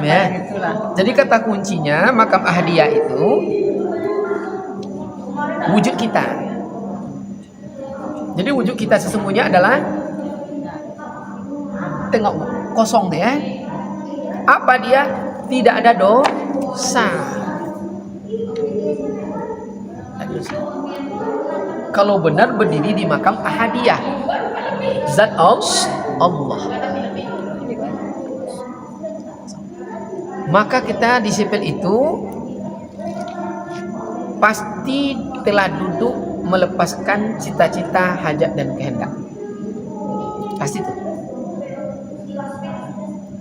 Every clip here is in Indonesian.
Ya. Jadi kata kuncinya makam Ahadiyah itu wujud kita. Jadi wujud kita sesungguhnya adalah tengok kosong deh ya. Apa dia? Tidak ada dosa. Kalau benar berdiri di makam Ahadiyah, zat Allah. Maka kita disiplin itu pasti telah duduk melepaskan cita-cita, hajat dan kehendak. Pasti itu.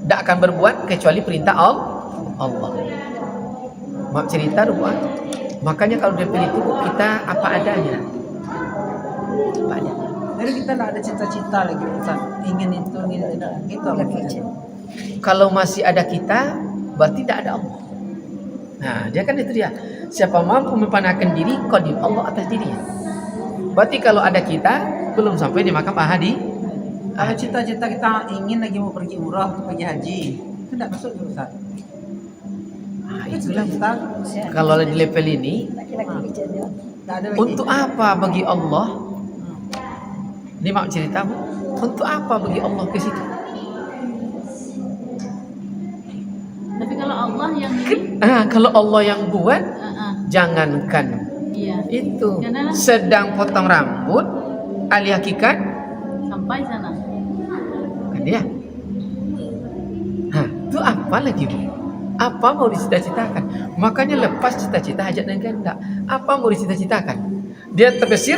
Tidak akan berbuat kecuali perintah Allah. Maaf cerita buat. Makanya kalau dia pilih itu kita apa adanya. Apa adanya. Jadi kita tidak ada cita-cita lagi, Ustaz. Ingin itu, ingin tidak. Gitu lagi. Kalau masih ada kita, berarti tidak ada Allah. Nah, dia kan itu dia. Siapa mampu mempanahkan diri, qadim Allah atas dirinya. Berarti kalau ada kita, belum sampai di makam Ahadi. Kalau cita-cita kita ingin lagi mau pergi umrah, pergi haji, itu tidak masuk ke Ustaz. Nah, Itu itulah. Ustaz. Kalau di level ini, Tidak ada lagi. untuk apa bagi Allah? Ini maaf ceritamu. Untuk apa bagi Allah ke situ? Tapi kalau Allah yang ini, Kalau Allah yang buat, jangankan iya, itu. Karena- Sedang potong rambut, ahli hakikat, sampai sana. kan dia. Itu apa lagi bu? Apa mau dicita-citakan? Makanya lepas cita-cita hajat dan kehendak. Apa mau dicita-citakan? Dia terbesir,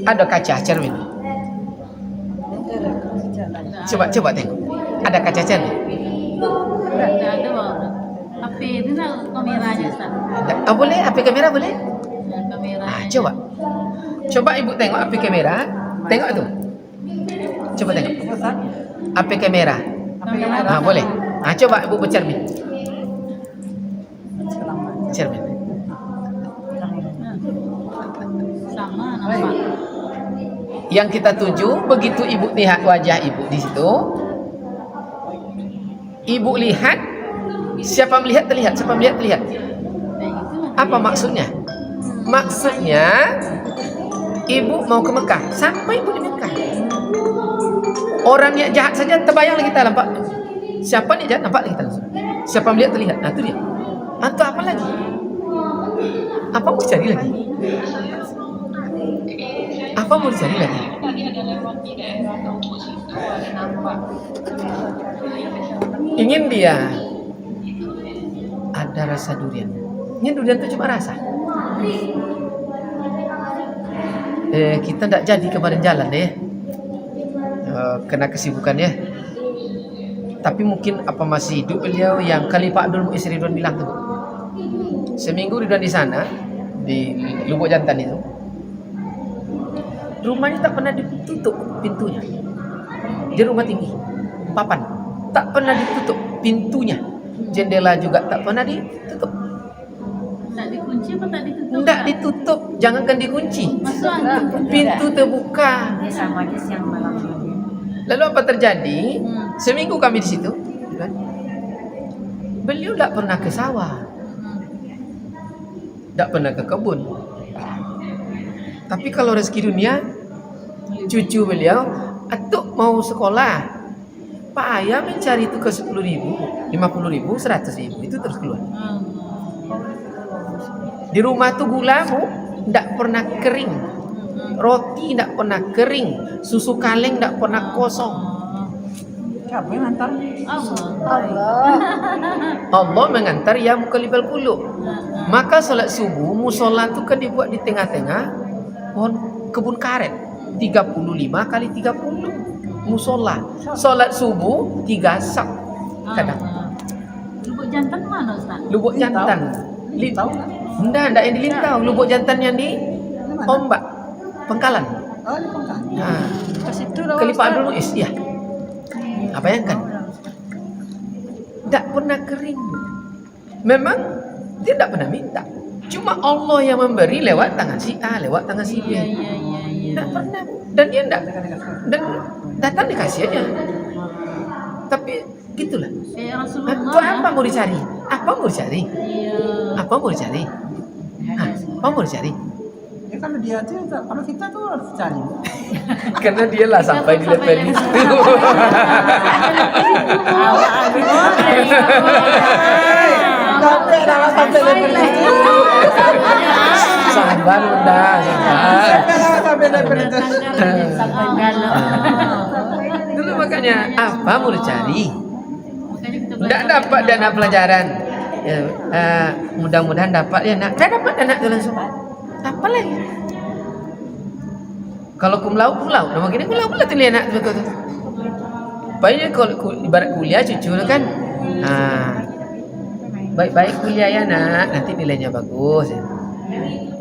ada kaca cermin. Coba tengok. Ada kaca cermin. Tidak ada Bang. HP itu nak kameranya Ustaz. Boleh? HP kamera boleh? Ya, kamera. Coba ibu tengok HP kamera. Tengok tu. Coba tengok. Ustaz. HP kamera. Boleh. Coba ibu bercermin. Cermin. Sama nampak. Yang kita tuju, begitu ibu lihat wajah ibu di situ, ibu lihat, siapa melihat terlihat, siapa melihat terlihat. Apa maksudnya? Maksudnya ibu mau ke Mekah, sampai ibu di Mekah. Orang yang jahat saja terbayang lagi kita nampak. Siapa nih jahat nampak lagi kita langsung. Siapa melihat terlihat. Nah itu dia. Atau apa lagi? Apa mau cari lagi? Apa mau dicari lagi? Ingin dia ada rasa durian. Ingin durian itu cuma rasa. Kita tidak jadi kemarin jalan deh. Kena kesibukan ya. Tapi mungkin apa masih hidup beliau yang Khalifah Abdul Mu'izz Ridwan bilang tuh. Seminggu Ridwan di sana di Lubuk Jantan itu. Rumahnya tak pernah ditutup pintunya. Di rumah tinggi, papan, tak pernah ditutup pintunya. Jendela juga tak pernah ditutup. Tak dikunci apa tak ditutup? Tidak ditutup, jangankan dikunci. Masuk angin. Pintu terbuka. Dia sama aja siang malam. Lalu apa terjadi? Seminggu kami di situ. Kan? Beliau tak pernah ke sawah, tak pernah ke kebun. Tapi kalau rezeki dunia, cucu beliau, atuk mau sekolah, Pak Ayah mencari itu ke 10.000, 50.000, 100.000, itu terus keluar. Di rumah tuh gulamu tidak pernah kering, roti tidak pernah kering, susu kaleng tidak pernah kosong. Siapa yang hantar? Allah mengantar ya mukalibal qulub. Maka salat subuh musola itu kan dibuat di tengah-tengah pohon kebun karet. 35 kali 30 musola. Salat subuh 3 sak kadang. Lubuk Jantan mana Ustaz? Lubuk Jantan. Tahu kan? Enggak yang di Lintau. Lubuk Jantan yang di Ombak, Pengkalan. Oh, di Pengkalan. Nah, Ke situ dah. Khalifah Ustaz. Abdul Mu'izz ya. Bayangkan. Tidak pernah kering. Memang dia tidak pernah minta. Cuma Allah yang memberi lewat tangan si A, lewat tangan si B. Iya. Tidak pernah. Dan dia tidak. Dan datang dikasih aja. Tapi gitulah. Rasulullah. Itu apa mau dicari? Apa mau dicari? Iya. Apa mau dicari? Hah, apa mau dicari? Ya kalau dia tuh, kalau kita tuh harus cari. Karena dialah sampai di level itu. Sampai dalam sampai level itu. Sabar Bunda, sabar. Sampai level itu. Dulu makanya apa mau dicari? Makanya kita Tidak dapat dana pelajaran. Ya, mudah-mudahan dapat ya nak. Tidak dapat dana itu langsung. Apa lagi? Kalau cum laude, nama gini cum laude tuh lihat nak betul. Baiknya kalau ibarat kuliah cucu lu kan, baik-baik kuliah ya nak, nanti nilainya bagus. Ya.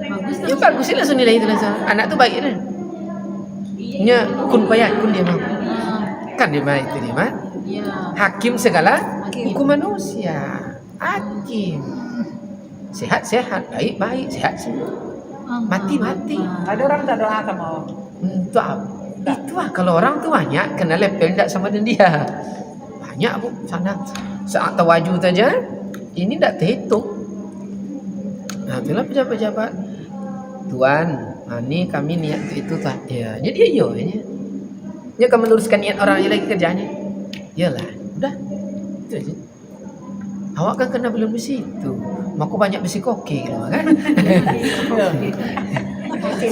bagus Ya bagus sih langsung nilai itu langsung. Anak tuh baik kan? Nya kun payah kun dia mah. Kan dia mah itu dia mah. Iya. Hakim segala hukum manusia. Hakim. Sehat-sehat, baik-baik, sehat semua. Mati-mati. Ada orang tak doa sama Itu kalau orang tuh banyak kena level tidak sama dengan dia. Banyak bu sana saat tawaju saja ini tidak terhitung. Nah itulah pejabat-pejabat. Tuan, ini kami niat itu tak. Ya, jadi iya ya. Dia akan meluruskan niat orang yang lagi kerjanya. Iyalah, udah itu aja. Awak kan kena belum di situ. Maku banyak besi koki gitu kan.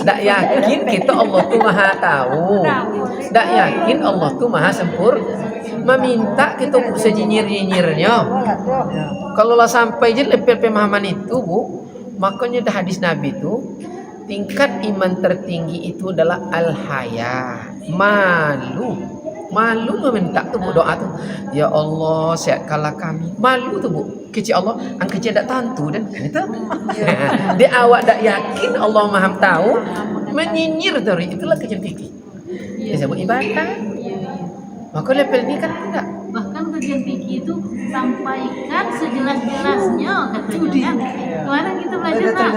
Tak yakin kita Allah tuh maha tahu. Tak yakin Allah tuh maha sempurna. Meminta kita sejinyir-jinyirnya. Kalau lah sampai je level pemahaman itu bu, makanya dah hadis Nabi itu tingkat iman tertinggi itu adalah al-haya, malu. Malu meminta tuh bu doa tuh. Ya Allah sehatkanlah kami. Malu tuh bu. Kecil Allah, ang kecil tak tentu dan itu. Dia awak tak yakin Allah maha tahu, menyinyir dari itulah kecil tinggi. Dia sebut ibadah. Maka level ini kan enggak. Bahkan kajian fikih itu sampaikan sejelas-jelasnya katanya kan. Kemarin kita belajar nak.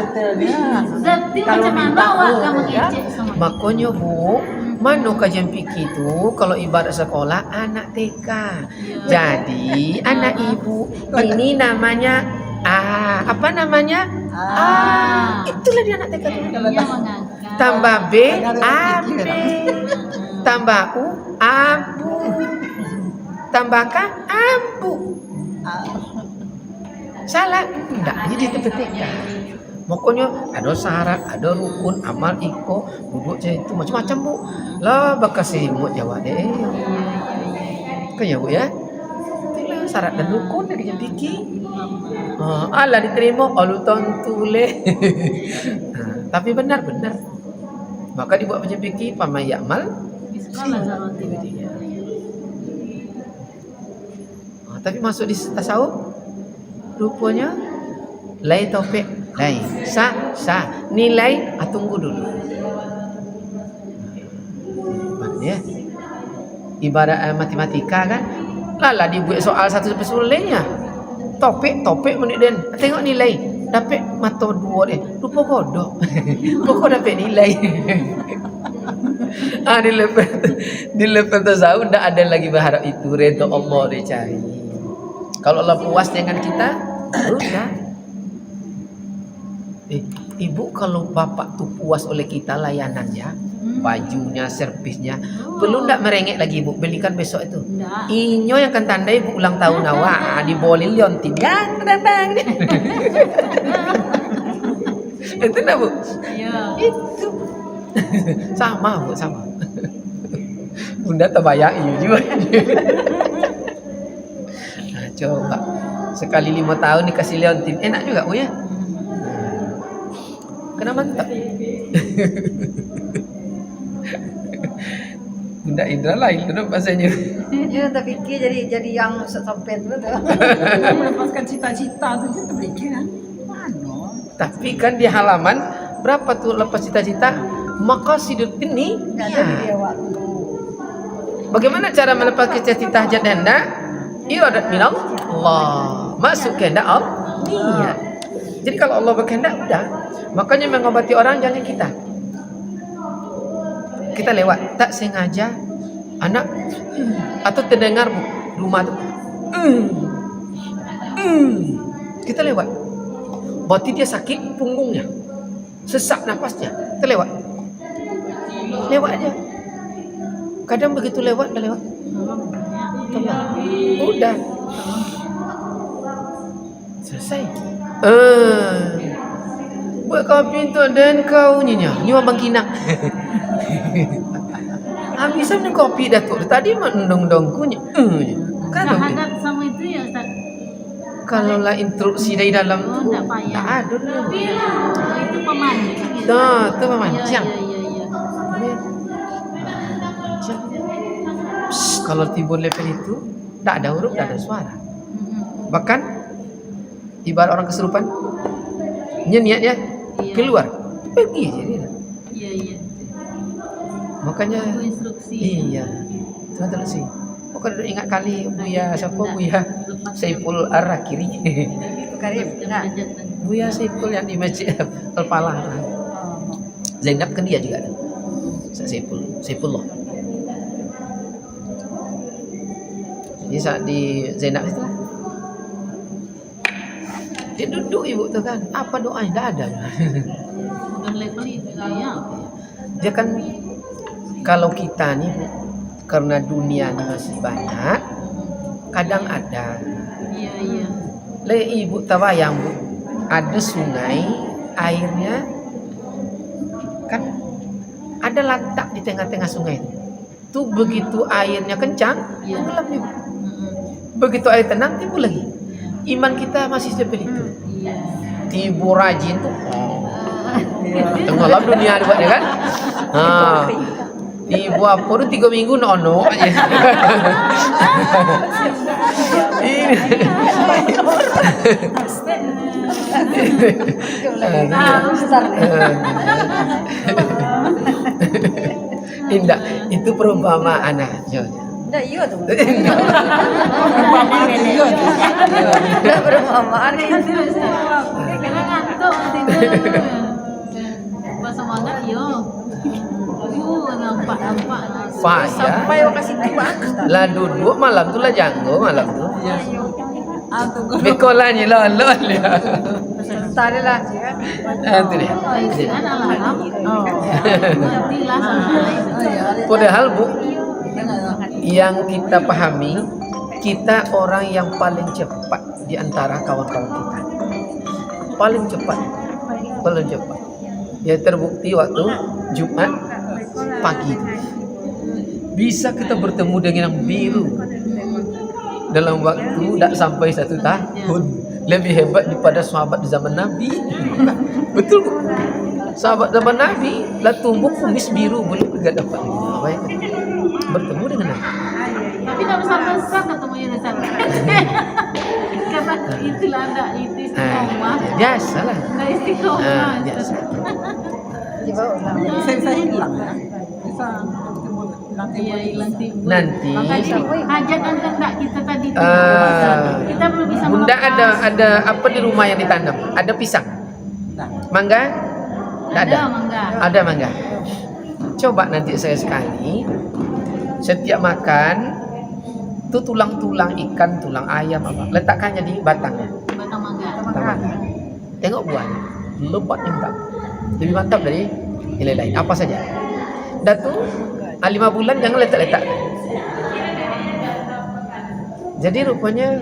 Jadi macam mana awak kamu ngecek sama. Makanya bu, mana kajian fikih itu kalau ibarat sekolah anak TK. Jadi anak ibu ini namanya apa namanya? Itulah dia anak TK itu. Dia mengangkat. Tambah B, A, B. Tambah U, abu. Tambah K, ambu. Salah enggak, jadi itu ketika. Pokoknya ada syarat, ada rukun, amal, iko, duduk je itu macam-macam bu. Lah bakas imut Jawa deh. Kan ya bu ya? Itulah syarat dan rukun dari yang fikih. Allah diterima, Allah tentu leh. Tapi benar-benar. Maka dibuat macam fikih pamai amal. Sekolah zaroti. Tapi masuk di tasawuf rupanya lai topik lai sa nilai tunggu dulu ya ibarat matematika kan lala dibuat soal satu pesulenya topik menit den tengok nilai dapat mata dua deh lupa kodok pokok dapat nilai di level tasawuf tidak ada lagi berharap itu redha Allah dicari. Kalau Allah puas dengan kita, udah. Ibu kalau bapak tuh puas oleh kita layanannya, bajunya, servisnya, perlu ndak merengek lagi ibu, belikan besok itu. Ndak. Inyo yang akan tandai ibu ulang tahun awak, dibolil liontin, ya, datang. Itu ndak bu? Iya. Itu sama bu, sama. Bunda terbayang iya juga. Nah, coba sekali 5 tahun dikasih liontin, enak juga bu ya. Kena mantap. Bunda Indra lain itu bahasanya. Ya, tak fikir jadi yang sampai dulu tuh. melepaskan cita-cita tuh kita berpikir kan. Mana? Tapi kan di halaman berapa tuh lepas cita-cita? Maqasidud ini. Nggak ada dia waktu. Bagaimana cara melepas cita-cita hajat dan hendak? Iradat minal Allah. Masuk kehendak Allah. Niat. Jadi kalau Allah berkehendak udah. Makanya mengobati orang jangan kita. Kita lewat tak sengaja anak atau terdengar bu rumah tuh. Kita lewat. Berarti dia sakit punggungnya. Sesak napasnya. Kita lewat. Lewat aja. Kadang begitu lewat, dah lewat. Tolong. Udah. Selesai. Buat kopi tu dan kau nyinya. Ni orang Bangkinang. Habisan minum kopi Datuk. Tadi mendong-dong kunyit. Kan Syahadat sama itu ya Ustaz. kalau lah instruksi dari dalam tu tak payah. tak ada dulu. Itu pemancing. Dah, tu memancang. Ya. Memancang. Psst, kalau timbul level itu tak ada huruf, tak ada suara. Bahkan ibarat orang kesurupan, niatnya Iya. keluar, pergi je dia. Iya. Makanya Itu instruksi. iya, betul sih. Pokoknya duduk ingat kali Buya siapa Buya Saiful Ar-Rakiri. Karib. Nah. Buya Saiful yang di Masjid Al-Falah. Zainab kan dia juga. Saifullah. Jadi saat di Zainab itu dia duduk ibu tu kan, apa doanya? Tak ada. Bukan level itu ya. Dia kan kalau kita nih karena dunia ni masih banyak, kadang ada. Iya. Le ibu tabayang bu, ada sungai airnya kan ada lantak di tengah-tengah sungai itu. Tu begitu airnya kencang, Iya. tenggelam dia. Begitu air tenang timbul lagi. Iman kita masih seperti itu. Iya. Tibu rajin tuh. Tenggelam dunia buatnya kan. Ibu apa tu 3 minggu nono aja. Indah, itu perumpamaan aja. Dah iya tu. Perumpamaan dia tu. Dah perumpamaan kan. Karena ngantuk tidur. Pas semangat yo. Nampak. Payah. Sampai orang kasih tu bagus tak? Lah duduk malam tu lah janggo malam tu. Tunggu. Bekolanya lah dia. Tak ada lah. Itu dia. Itu kan alarm. Jadilah sampai. Padahal bu, yang kita pahami, kita orang yang paling cepat di antara kawan-kawan kita. Paling cepat. Ya terbukti waktu Jumat pagi bisa kita bertemu dengan yang biru dalam waktu tak sampai 1 tahun. Lebih hebat daripada sahabat di zaman Nabi. Betul bu? Sahabat zaman Nabi lah tumbuh kumis biru belum juga dapat bertemu dengan Nabi. Tapi tak besar-besar ketemunya di sana. Kata itulah ada itu istiqomah. Biasalah. Nah istiqomah. Biasa. Bisa hilang ya. Bisa Iya hilang timbul. Nanti Hajat antar tak kita tadi tu. Kita belum bisa Bunda melepas. ada apa di rumah yang ditanam? Ada pisang, mangga? Tak ada. Mangga. Ada mangga. Coba nanti saya sekali setiap makan tu tulang-tulang ikan, tulang ayam apa, letakkannya di batangnya. Batang mangga. Batang mangga. Tengok buahnya, lebatnya mantap. Lebih mantap dari nilai lain. Apa saja. Dah tu 5 bulan jangan letak-letak. Jadi rupanya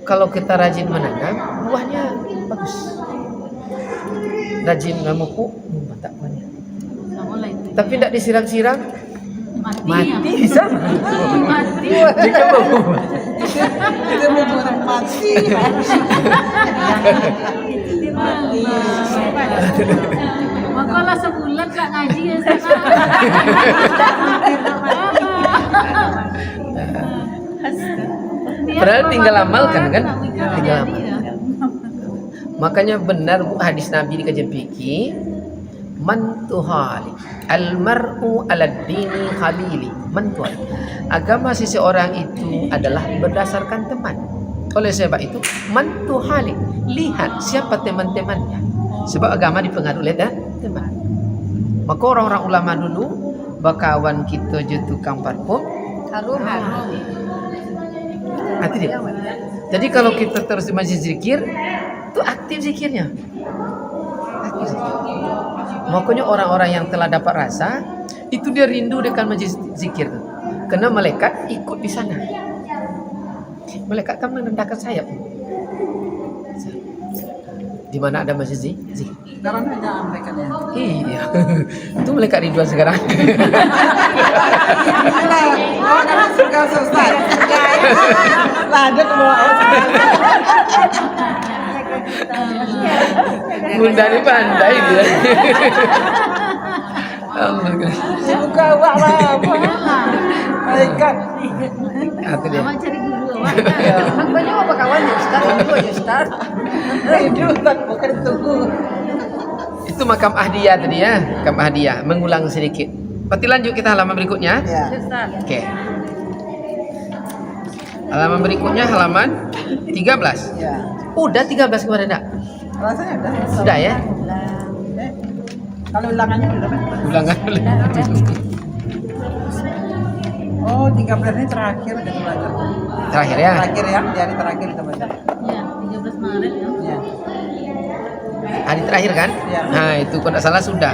kalau kita rajin menanam, buahnya bagus. Rajin memupuk, mantap buahnya. Sama lah itu. Tapi tidak disiram-siram, mati Ya. sama. Mati. Jika berbuah. Kita mau orang mati. Makalah sebulan tak ngaji ya sana. Padahal tinggal amalkan kan? Tinggal Tinggal amal. amalkan. Makanya benar bu hadis Nabi di kajian fikih, man tuhali almar'u ala dini khalili. Man tuhali. Agama seseorang itu adalah berdasarkan teman. Oleh sebab itu man tuhali, lihat siapa teman-temannya. Sebab agama dipengaruhi oleh teman. Maka orang-orang ulama dulu bakawan kita je tukang parfum, Harum. Hati dia. Jadi kalau kita terus di majlis zikir, itu aktif zikirnya. Aktif zikir. Makanya orang-orang yang telah dapat rasa, itu dia rindu dengan majlis zikir. Karena malaikat ikut di sana. Malaikat kan menendahkan sayap. Di mana ada majlis zikir? Sekarang ada mereka ya. Iya. Itu malaikat Ridwan sekarang. Oh, dalam surga Ustaz. Lanjut bawa. Bunda ini pandai dia. Allah. Buka awak lah. Malaikat. Itu dia. Awak cari guru awak. Banyak apa kawan ya Ustaz? Itu aja Ustaz. Itu Ustaz bukan tunggu. Itu makam Ahdiyah tadi ya, makam Ahdiyah. Mengulang sedikit. Berarti lanjut kita halaman berikutnya. Ya. Oke. Halaman berikutnya halaman 13. Ya. Udah 13 kemarin enggak? Rasanya udah. Sudah ya? Kalau ulangannya udah dapat. Ulangan dulu. Oh, 13 ini terakhir kita baca. Terakhir ya. Terakhir ya, di hari terakhir kita baca. Ya, 13 Maret ya. Ya. Hari terakhir kan? Ya. Nah, itu kalau tidak salah sudah.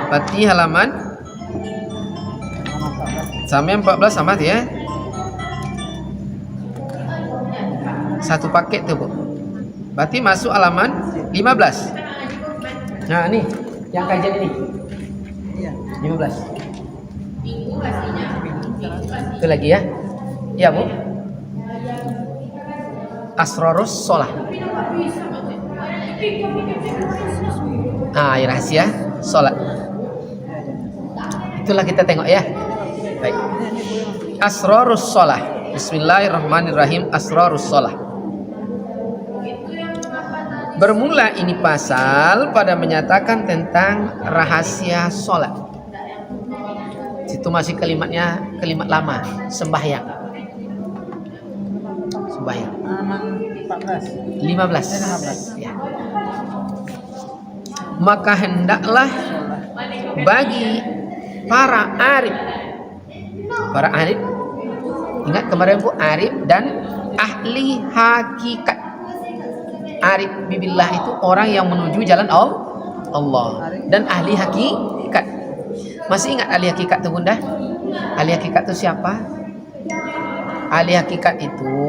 Berarti halaman sampai 14 sama tuh ya. Satu paket tuh, Bu. Berarti masuk halaman 15. Nah, nih yang kajian ini. Iya. 15. Itu lagi ya. Ya, Bu. Asrarus Sholah. Ah, rahasia sholat. Itulah kita tengok ya. Baik. Asrarus Sholah. Bismillahirrahmanirrahim. Asrarus Sholah. Bermula ini pasal pada menyatakan tentang rahasia sholat. Situ masih kalimatnya kalimat lama, sembahyang. Sembahyang. Halaman 14. 15. Ya. Maka hendaklah bagi para arif. Para arif, ingat kemarin Bu, arif dan ahli hakikat. Arif bibillah itu orang yang menuju jalan Allah, dan ahli hakikat. Masih ingat ahli hakikat itu Bunda? Ahli hakikat itu siapa? Ahli hakikat itu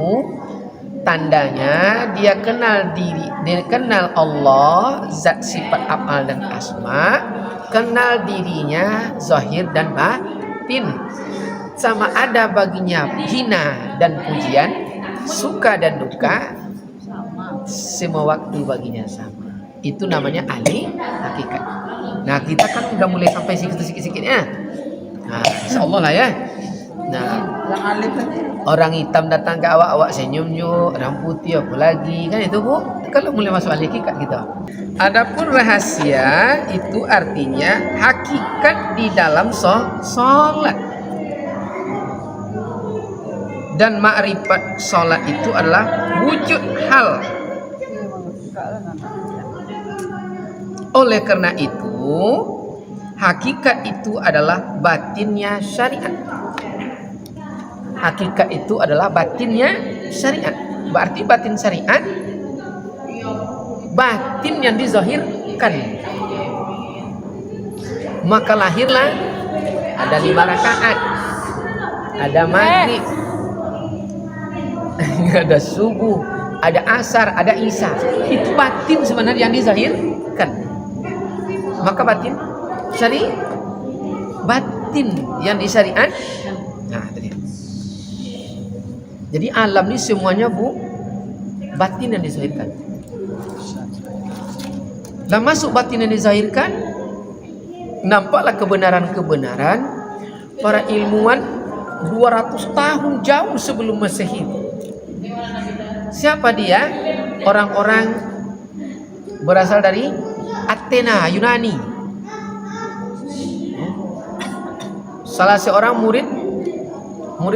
tandanya dia kenal diri, dia kenal Allah, zat sifat af'al dan asma, kenal dirinya zahir dan batin. Sama ada baginya hina dan pujian, suka dan duka, semua waktu baginya sama. Itu namanya ahli hakikat. Nah, kita kan udah mulai sampai sikit-sikit ya. Nah, insyaallah lah ya. Nah, Yang alif tadi. orang hitam datang ke awak senyum yuk, orang putih apa lagi, kan itu Bu. Kalau mulai masuk ahli hakikat gitu. Adapun rahasia itu artinya hakikat di dalam sholat. Dan ma'rifat sholat itu adalah wujud hal. Oleh karena itu, hakikat itu adalah batinnya syariat. Hakikat itu adalah batinnya syariat. Berarti batin syariat, batin yang dizahirkan. Maka lahirlah ada 5 rakaat, ada maghrib, ada subuh, ada asar, ada isya. Itu batin sebenarnya yang dizahirkan. Maka batin syari, batin yang disyariat. Nah, tadi. Jadi alam ini semuanya Bu, batin yang dizahirkan. Dan masuk batin yang dizahirkan, nampaklah kebenaran-kebenaran para ilmuwan 200 tahun jauh sebelum Masehi. Siapa dia? Orang-orang berasal dari Athena, Yunani. Salah seorang murid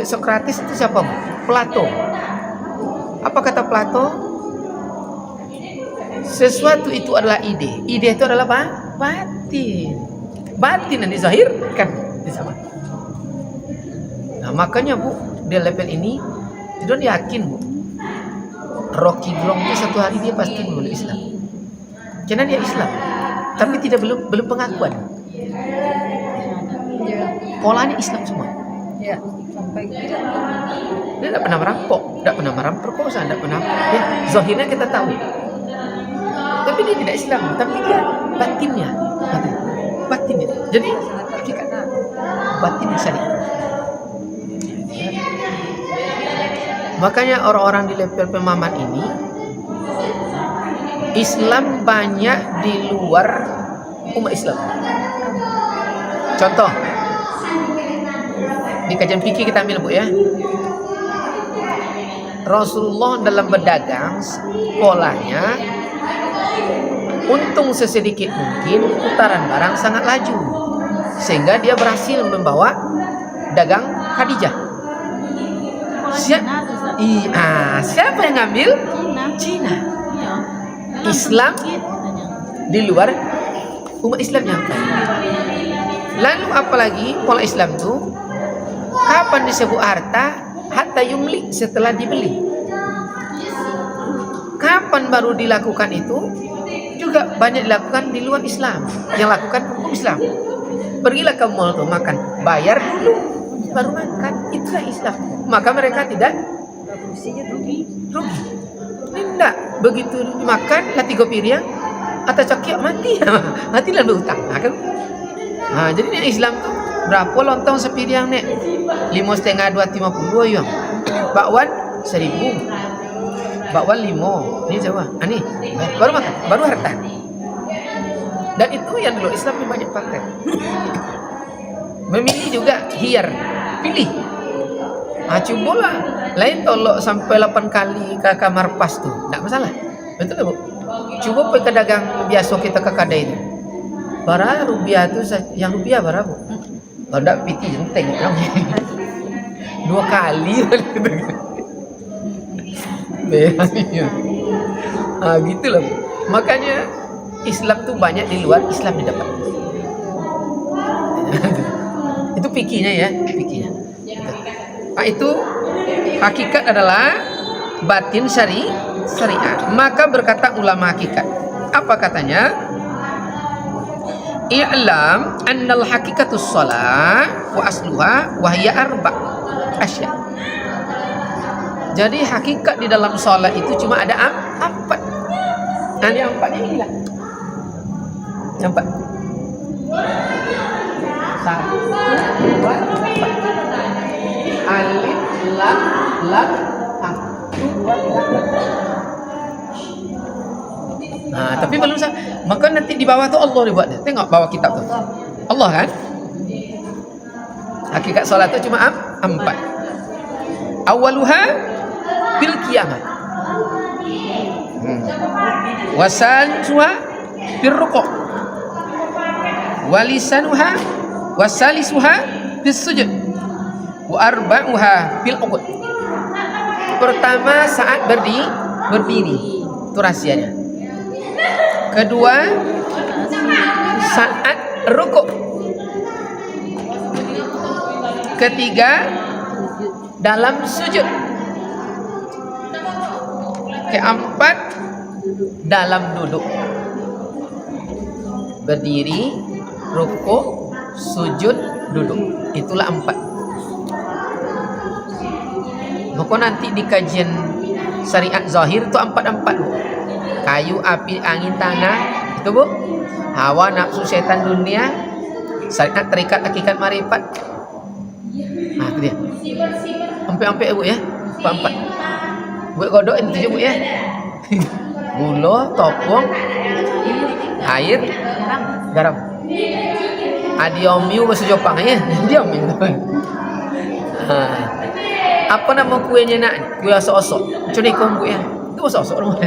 Sokrates itu siapa? Plato. Apa kata Plato? Sesuatu itu adalah ide. Ide itu adalah apa? Batin. Batin yang dizahirkan di sana. Nah, makanya Bu, di level ini Don yakin Bu, Rocky Gerung itu satu hari dia pasti memeluk Islam. Karena dia Islam, tapi belum pengakuan. Ya. Polanya Islam semua. Ya. Sampai tidak. Dia tidak pernah merampok, tidak pernah meramperkosa, tidak pernah. Ya, zahirnya kita tahu. Tapi dia tidak Islam, tapi dia batinnya. Jadi hakikatnya batin syariat. Makanya orang-orang di level pemahaman ini Islam banyak di luar umat Islam. Contoh di kajian fikih kita ambil Bu ya. Rasulullah dalam berdagang polanya untung sesedikit mungkin, putaran barang sangat laju sehingga dia berhasil membawa dagang Khadijah. Siapa yang ngambil? Cina. Iya. Islam di luar umat Islam nyampe. Lalu apalagi pola Islam itu kapan disebut harta? Hatta yumlik, setelah dibeli. Kapan baru dilakukan itu? Juga banyak dilakukan di luar Islam. Yang lakukan hukum Islam. Pergilah ke mall tuh makan, bayar dulu baru makan. Itulah Islam. Maka mereka tidak rugi. Tidak begitu makan lah 3 piring atau cakik mati. Mati lah berhutang. Kan? Jadi ini Islam tuh berapa lontong sepiring nek? 5,5 2,50 yuan. Bakwan 1.000. Bakwan 5. Ini coba. Nih baru makan, baru harta. Dan itu yang dulu Islam banyak pakai. Memilih juga hiyar, pilih. Cobalah. Lain tolok sampai 8 kali ke kamar pas tuh, enggak masalah. Betul tak Bu? Coba pergi ke dagang biasa kita ke kedai itu. Bara rupiah tuh yang rupiah bara Bu. Kalau enggak piti jenteng namanya. 2 kali gitulah Bu. Makanya Islam tuh banyak di luar, Islam di depan. Itu fikihnya ya, fikihnya. Itu hakikat adalah batin syariat. Maka berkata ulama hakikat. Apa katanya? I'lam annal hakikatus shalah wa asluha wa hiya arba' asya. Jadi hakikat di dalam salat itu cuma ada 4. Yang 4 ini lah. Yang 4. 1, 2, 4. Alif, lam, 1, 2, 3. Tapi belum sah. Maka nanti di bawah tuh Allah dibuat. Tengok bawah kitab tuh. Allah kan? Hakikat salat itu cuma 4. Awaluha bil qiyamah. Wasalisuha bil ruku'. Walisanuha wasalisuha bis sujud. Wa arba'uha bil uqud. Pertama saat berdiri. Itu rahasianya. Kedua saat rukuk. Ketiga dalam sujud. Keempat dalam duduk. Berdiri, rukuk, sujud, duduk. Itulah 4. Maka nanti di kajian syariat zahir itu 4 Bu. Kayu, api, angin, tanah, itu Bu. Hawa, nafsu, setan, dunia, syariat, terikat, hakikat, marifat. Itu dia. Ampe-ampe Bu ya. 4. Buat godok itu Bu ya. Gula, topung, air, garam. Adiomiu bahasa Jepang ya. Adiomiu. Apa nama kuenya nak? Kue osok-osok. Curi kombu ya. Itu osok-osok.